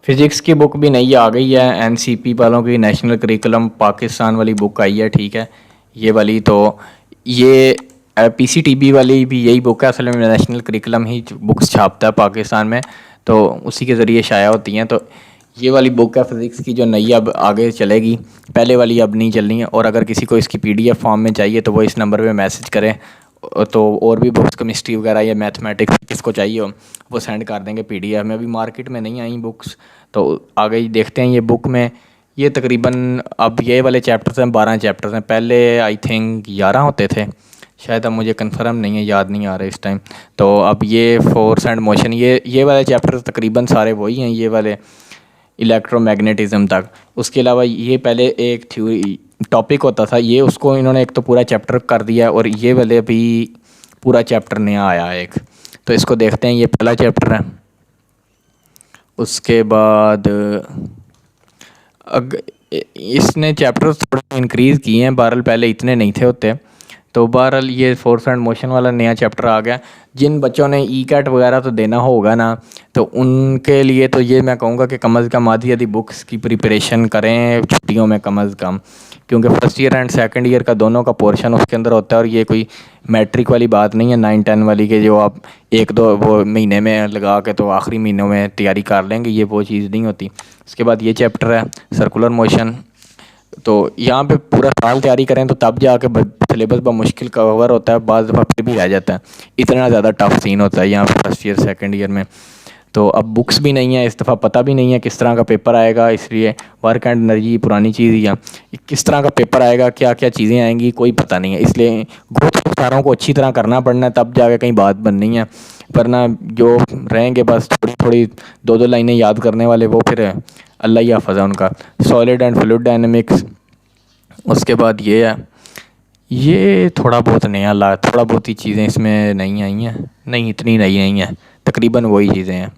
Physics की book भी नई आ गई है, एनसीपी वालों की नेशनल करिकुलम पाकिस्तान वाली बुक आई है, ठीक है। ये वाली तो ये पीसीटीबी वाली भी यही बुक है, असल में नेशनल करिकुलम ही बुक्स छापता है पाकिस्तान में, तो उसी के ज़रिए शाया होती हैं। तो ये वाली बुक है फ़िज़िक्स की जो नई अब आगे चलेगी, पहले वाली अब नहीं चलनी है। और अगर किसी को इसकी पीडीएफ फॉर्म में चाहिए तो वो इस नंबर पे मैसेज करें, तो और भी बुक्स केमिस्ट्री वगैरह या मैथमेटिक्स किसको चाहिए हो वो सेंड कर देंगे पीडीएफ में। अभी मार्केट में नहीं आई बुक्स, तो आगे ही देखते हैं। ये बुक में ये तकरीबन अब ये वाले चैप्टर्स हैं, 12 चैप्टर्स हैं। पहले आई थिंक 11 होते थे शायद, अब मुझे कंफर्म नहीं है, याद नहीं आ रहा इस टाइम। तो अब ये फोर्स एंड मोशन, ये वाले चैप्टर तकरीबन सारे वही हैं, ये वाले इलेक्ट्रोमैग्नेटिज्म तक। उसके अलावा ये पहले एक थ्योरी टॉपिक होता था, ये उसको इन्होंने एक तो पूरा चैप्टर कर दिया है, और ये वाले भी पूरा चैप्टर नया आया है एक। तो इसको देखते हैं, ये पहला चैप्टर है। उसके बाद इसने चैप्टर थोड़े इंक्रीज़ किए हैं, बहरहाल पहले इतने नहीं थे होते। तो बहरहाल ये फोर्स एंड मोशन वाला नया चैप्टर आ गया। जिन बच्चों ने ई कैट वगैरह तो देना होगा ना, तो उनके लिए तो ये मैं कहूँगा कि कम अज़ कम आधी आधी बुक्स की प्रिपरेशन करें छुट्टियों में कम अज़ कम, क्योंकि first year and second year का दोनों का पोर्शन उसके अंदर होता है। और ये कोई मैट्रिक वाली बात नहीं है 9-10 वाली के जो आप एक दो वो महीने में लगा के तो आखिरी महीनों में तैयारी कर लेंगे, ये वो चीज़ नहीं होती। उसके बाद ये चैप्टर है सर्कुलर मोशन। तो यहाँ पे पूरा साल तैयारी करें तो तब जाके सिलेबस बहुत मुश्किल कवर होता है, बाज़ दफ़ा फिर भी रह जाता है। इतना ज़्यादा टफ सीन होता है यहाँ फर्स्ट ईयर सेकंड ईयर में। तो अब बुक्स भी नहीं है इस दफ़ा, पता भी नहीं है किस तरह का पेपर आएगा, इसलिए वर्क एंड एनर्जी पुरानी चीज़ ही है। किस तरह का पेपर आएगा, क्या क्या चीज़ें आएंगी, कोई पता नहीं है। इसलिए ग्रोथ सारों को अच्छी तरह करना पड़ना है, तब जाके कहीं बात बननी है। वरना जो रहेंगे बस थोड़ी थोड़ी 2-2 लाइनें याद करने वाले, वो फिर अल्लाह ही हाफ़िज़ है उनका। Solid and fluid dynamics. उसके बाद ये है, ये थोड़ा बहुत नया थोड़ा बहुत ही चीज़ें इसमें नई आई हैं, नहीं इतनी नई नहीं है, तकरीबन वही चीज़ें हैं,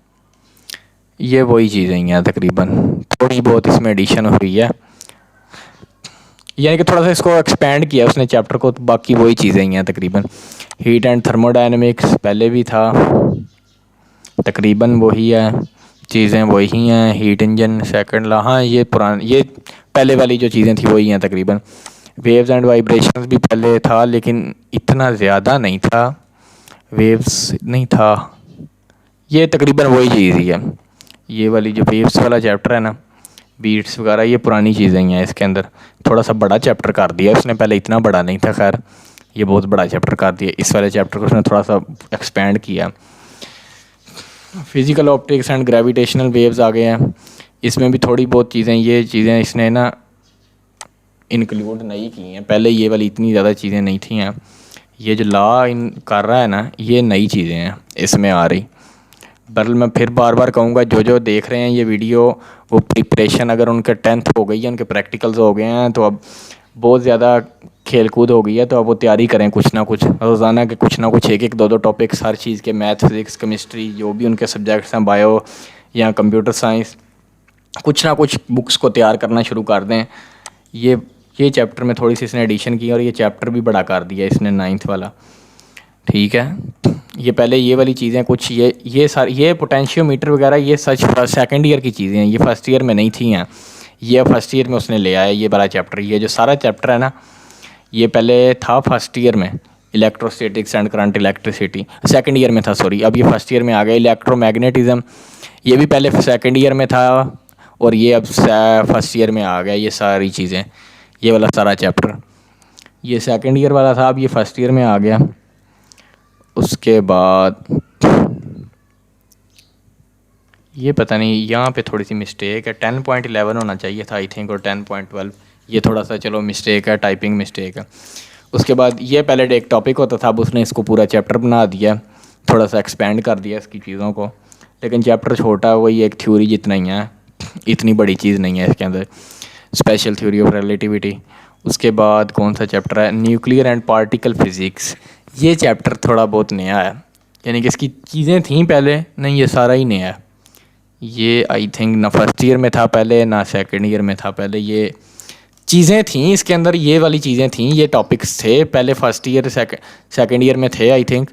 ये वही चीज़ें ही हैं तकरीबन, थोड़ी बहुत इसमें एडिशन हुई है, यानी कि थोड़ा सा इसको एक्सपेंड किया उसने चैप्टर को, तो बाकी वही चीज़ें ही हैं तकरीबन। हीट एंड थर्मोडायनेमिक्स पहले भी था, तकरीबन वही है, चीज़ें वही हैं। हीट इंजन सेकंड ला, हाँ ये पुरानी, ये पहले वाली जो चीज़ें थी वही हैं तकरीबन। वेव्स एंड वाइब्रेशंस भी पहले था, लेकिन इतना ज़्यादा नहीं था, वेव्स नहीं था, ये तकरीबन वही चीज़ ही है। ये वाली जो वेव्स वाला चैप्टर है ना, बीट्स वगैरह, ये पुरानी चीज़ें ही हैं। इसके अंदर थोड़ा सा बड़ा चैप्टर कर दिया उसने, पहले इतना बड़ा नहीं था, खैर ये बहुत बड़ा चैप्टर कर दिया। इस वाले चैप्टर को उसने थोड़ा सा एक्सपेंड किया। Physical optics and gravitational waves आ गए हैं, इसमें भी थोड़ी बहुत चीज़ें, ये चीज़ें इसने ना इंक्लूड नहीं की हैं, पहले ये वाली इतनी ज़्यादा चीज़ें नहीं थी हैं। ये जो ला इन कर रहा है ना, ये नई चीज़ें हैं इसमें आ रही। बहरहाल मैं फिर बार बार कहूँगा, जो जो देख रहे हैं ये वीडियो, वो प्रिपरेशन अगर उनके 10th हो गई है, उनके प्रैक्टिकल्स हो गए हैं, तो अब बहुत ज़्यादा खेल कूद हो गई है, तो अब वो तैयारी करें कुछ ना कुछ रोज़ाना के, कुछ ना कुछ एक एक दो टॉपिक्स हर चीज़ के, मैथ फिज़िक्स केमिस्ट्री जो भी उनके सब्जेक्ट्स हैं, बायो या कंप्यूटर साइंस, कुछ ना कुछ बुक्स को तैयार करना शुरू कर दें। ये चैप्टर में थोड़ी सी इसने एडिशन की, और ये चैप्टर भी बड़ा कर दिया इसने 9th वाला, ठीक है। ये पहले ये वाली चीज़ें कुछ, ये सारी, ये पोटेंशियोमीटर वगैरह, ये सच सेकंड ईयर की चीज़ें हैं, ये फर्स्ट ईयर में नहीं थी हैं, ये फर्स्ट ईयर में उसने ले आया ये बड़ा चैप्टर। ये जो सारा चैप्टर है ना, ये पहले था फर्स्ट ईयर में, electrostatics and current electricity, second year में था सॉरी, अब ये फर्स्ट ईयर में आ गया। इलेक्ट्रोमैग्नेटिज्म, ये भी पहले सेकंड ईयर में था, और ये अब फर्स्ट ईयर में आ गया। ये सारी चीज़ें, ये वाला सारा चैप्टर, ये सेकंड ईयर वाला था, अब ये फर्स्ट ईयर में आ गया। उसके बाद ये पता नहीं, यहाँ पे थोड़ी सी मिस्टेक है, 10.11 होना चाहिए था आई थिंक, और 10.12, ये थोड़ा सा चलो मिस्टेक है, टाइपिंग मिस्टेक है। उसके बाद ये पहले एक टॉपिक होता था, अब उसने इसको पूरा चैप्टर बना दिया, थोड़ा सा एक्सपेंड कर दिया इसकी चीज़ों को, लेकिन चैप्टर छोटा है, वही एक थ्योरी जितना ही है, इतनी बड़ी चीज़ नहीं है इसके अंदर। Special theory of relativity. उसके बाद कौन सा चैप्टर है, न्यूक्लियर एंड पार्टिकल फिज़िक्स, ये चैप्टर थोड़ा बहुत नया है, यानी कि इसकी चीज़ें थी पहले नहीं, ये सारा ही नया है। ये आई थिंक ना फर्स्ट ईयर में था पहले, ना सेकंड ईयर में था पहले, ये चीज़ें थी इसके अंदर, ये वाली चीज़ें थी, ये टॉपिक्स थे पहले फर्स्ट ईयर सेकंड ईयर में थे आई थिंक,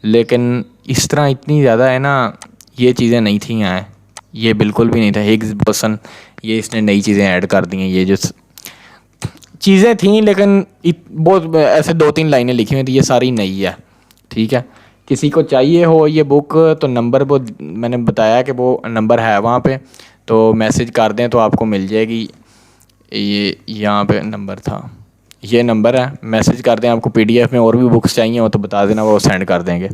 लेकिन इस तरह इतनी ज़्यादा है ना, ये चीज़ें नहीं थी यहाँ, ये बिल्कुल भी नहीं था। हिग्स बोसन, ये इसने नई चीज़ें ऐड कर दी हैं। ये जो चीज़ें थीं लेकिन बहुत ऐसे 2-3 लाइनें लिखी हुई थी, ये सारी नई है। ठीक है, किसी को चाहिए हो ये बुक तो नंबर वो मैंने बताया कि वो नंबर है वहाँ पे, तो मैसेज कर दें तो आपको मिल जाएगी। ये यहाँ पे नंबर था, ये नंबर है, मैसेज कर दें। आपको पीडीएफ में और भी बुक्स चाहिए हो तो बता देना, वो सेंड कर देंगे।